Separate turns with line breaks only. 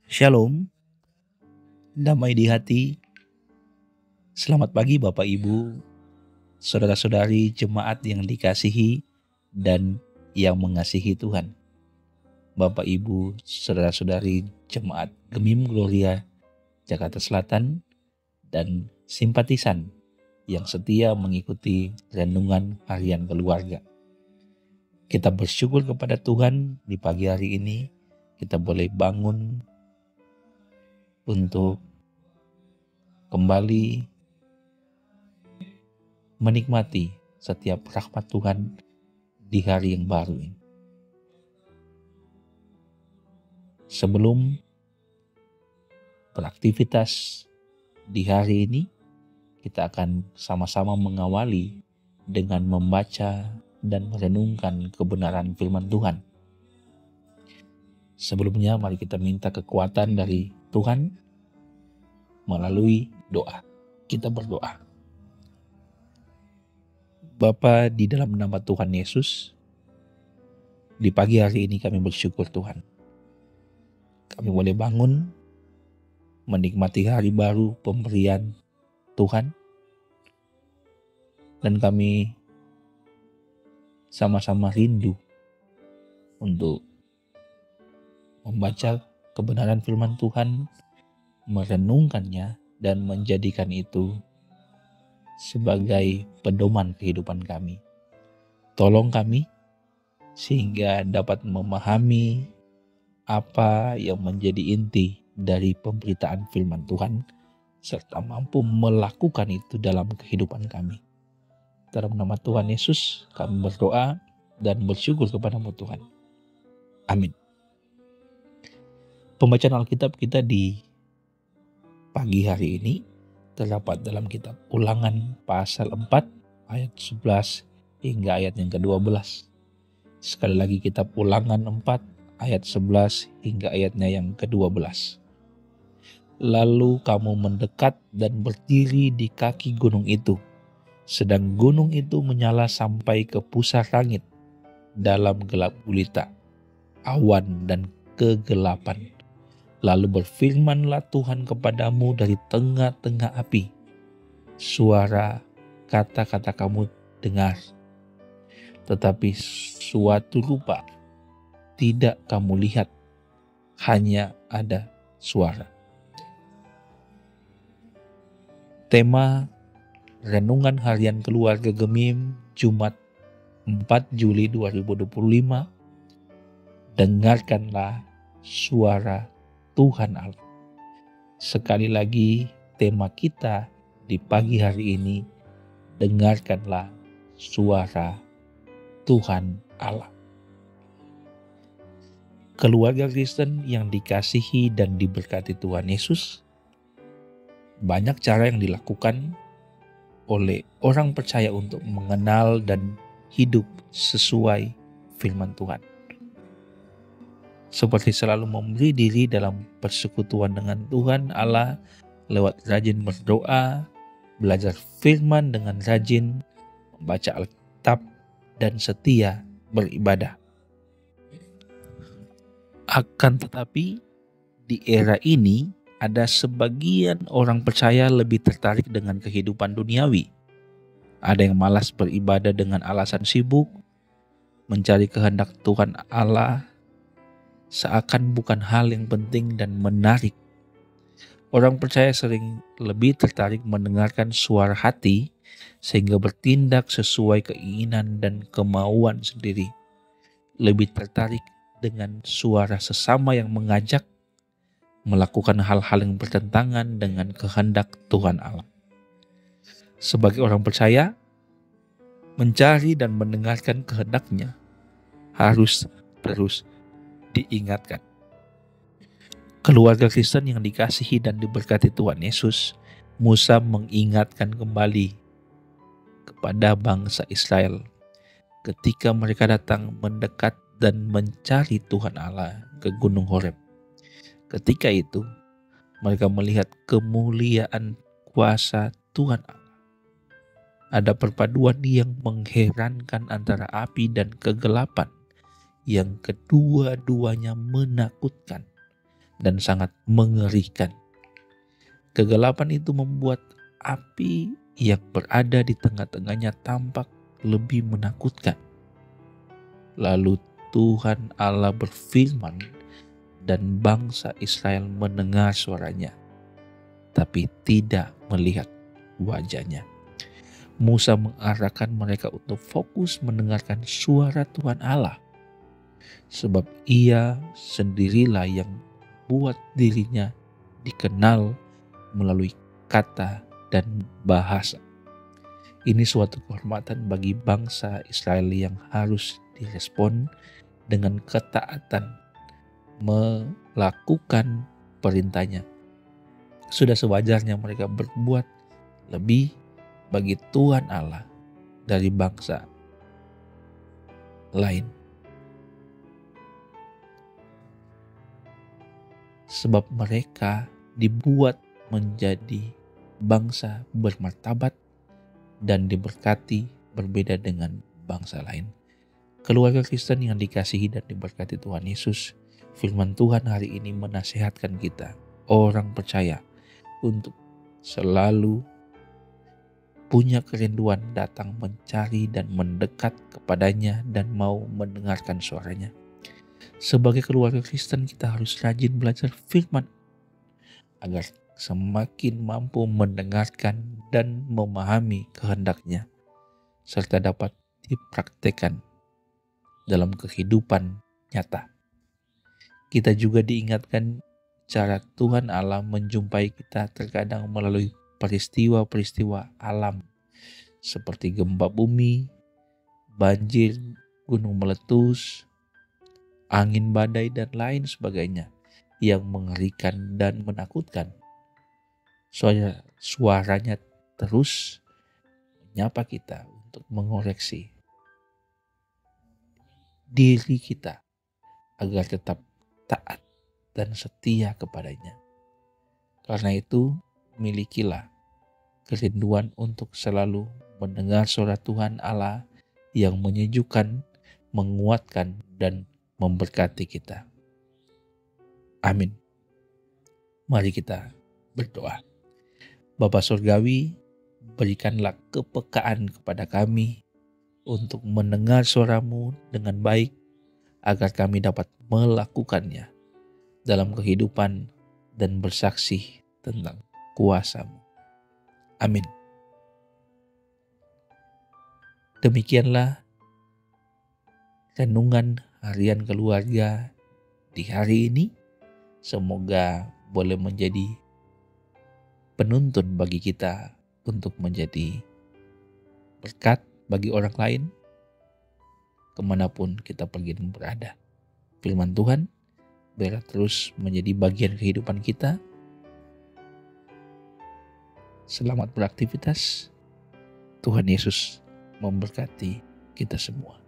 Shalom, damai di hati. Selamat pagi Bapak Ibu, saudara-saudari jemaat yang dikasihi dan yang mengasihi Tuhan. Bapak Ibu, saudara-saudari jemaat Gemim Gloria Jakarta Selatan dan simpatisan yang setia mengikuti renungan harian keluarga. Kita bersyukur kepada Tuhan di pagi hari ini kita boleh bangun untuk kembali menikmati setiap rahmat Tuhan di hari yang baru ini. Sebelum beraktivitas di hari ini, kita akan sama-sama mengawali dengan membaca dan merenungkan kebenaran firman Tuhan. Sebelumnya mari kita minta kekuatan dari Tuhan melalui doa. Kita berdoa. Bapa, di dalam nama Tuhan Yesus, di pagi hari ini kami bersyukur Tuhan. Kami boleh bangun, menikmati hari baru pemberian Tuhan, dan kami sama-sama rindu untuk membaca kebenaran firman Tuhan, merenungkannya, dan menjadikan itu sebagai pedoman kehidupan kami. Tolong kami sehingga dapat memahami apa yang menjadi inti dari pemberitaan firman Tuhan, serta mampu melakukan itu dalam kehidupan kami. Dalam nama Tuhan Yesus kami berdoa dan bersyukur kepada-Mu Tuhan. Amin. Pembacaan Alkitab kita di pagi hari ini terdapat dalam kitab Ulangan pasal 4 ayat 11 hingga ayat yang ke-12. Sekali lagi kitab Ulangan 4 ayat 11 hingga ayatnya yang ke-12. Lalu kamu mendekat dan berdiri di kaki gunung itu, sedang gunung itu menyala sampai ke pusar langit dalam gelap gulita, awan dan kegelapan. Lalu berfirmanlah Tuhan kepadamu dari tengah-tengah api. Suara kata-kata kamu dengar, tetapi suatu rupa tidak kamu lihat, hanya ada suara. Tema Renungan Harian Keluarga Gemim Jumat 4 Juli 2025. Dengarkanlah suara Tuhan Allah. Sekali lagi tema kita di pagi hari ini, dengarkanlah suara Tuhan Allah. Keluarga Kristen yang dikasihi dan diberkati Tuhan Yesus, banyak cara yang dilakukan oleh orang percaya untuk mengenal dan hidup sesuai firman Tuhan. Seperti selalu memberi diri dalam persekutuan dengan Tuhan Allah lewat rajin berdoa, belajar firman dengan rajin, membaca Alkitab, dan setia beribadah. Akan tetapi, di era ini ada sebagian orang percaya lebih tertarik dengan kehidupan duniawi. Ada yang malas beribadah dengan alasan sibuk, mencari kehendak Tuhan Allah, seakan bukan hal yang penting dan menarik. Orang percaya sering lebih tertarik mendengarkan suara hati sehingga bertindak sesuai keinginan dan kemauan sendiri. Lebih tertarik dengan suara sesama yang mengajak melakukan hal-hal yang bertentangan dengan kehendak Tuhan Allah. Sebagai orang percaya, mencari dan mendengarkan kehendaknya harus terus diingatkan. Keluarga Kristen yang dikasihi dan diberkati Tuhan Yesus, Musa mengingatkan kembali kepada bangsa Israel ketika mereka datang mendekat dan mencari Tuhan Allah ke Gunung Horeb. Ketika itu, mereka melihat kemuliaan kuasa Tuhan Allah. Ada perpaduan yang mengherankan antara api dan kegelapan, yang kedua-duanya menakutkan. dan sangat mengerikan. Kegelapan itu membuat api yang berada di tengah-tengahnya tampak lebih menakutkan. Lalu Tuhan Allah berfirman dan bangsa Israel mendengar suaranya, tapi tidak melihat wajahnya. Musa mengarahkan mereka untuk fokus mendengarkan suara Tuhan Allah, sebab ia sendirilah yang buat dirinya dikenal melalui kata dan bahasa. Ini suatu kehormatan bagi bangsa Israel yang harus direspon dengan ketaatan melakukan perintahnya. Sudah sewajarnya mereka berbuat lebih bagi Tuhan Allah dari bangsa lain. Sebab mereka dibuat menjadi bangsa bermartabat dan diberkati berbeda dengan bangsa lain. Keluarga Kristen yang dikasihi dan diberkati Tuhan Yesus, firman Tuhan hari ini menasihatkan kita, orang percaya, untuk selalu punya kerinduan datang mencari dan mendekat kepadanya dan mau mendengarkan suaranya. Sebagai keluarga Kristen kita harus rajin belajar firman agar semakin mampu mendengarkan dan memahami kehendaknya, serta dapat dipraktekkan dalam kehidupan nyata. Kita juga diingatkan cara Tuhan Allah menjumpai kita terkadang melalui peristiwa-peristiwa alam seperti gempa bumi, banjir, gunung meletus, angin badai, dan lain sebagainya yang mengerikan dan menakutkan. Suaranya terus menyapa kita untuk mengoreksi diri kita agar tetap taat dan setia kepadanya. Karena itu, milikilah kerinduan untuk selalu mendengar suara Tuhan Allah yang menyejukkan, menguatkan, dan memberkati kita. Amin. Mari kita berdoa. Bapa Surgawi, berikanlah kepekaan kepada kami untuk mendengar suara-Mu dengan baik, agar kami dapat melakukannya dalam kehidupan dan bersaksi tentang kuasa-Mu. Amin. Demikianlah renungan harian keluarga di hari ini. Semoga boleh menjadi penuntun bagi kita untuk menjadi berkat bagi orang lain kemanapun kita pergi dan berada. Firman Tuhan biarlah terus menjadi bagian kehidupan kita. Selamat beraktivitas. Tuhan Yesus memberkati kita semua.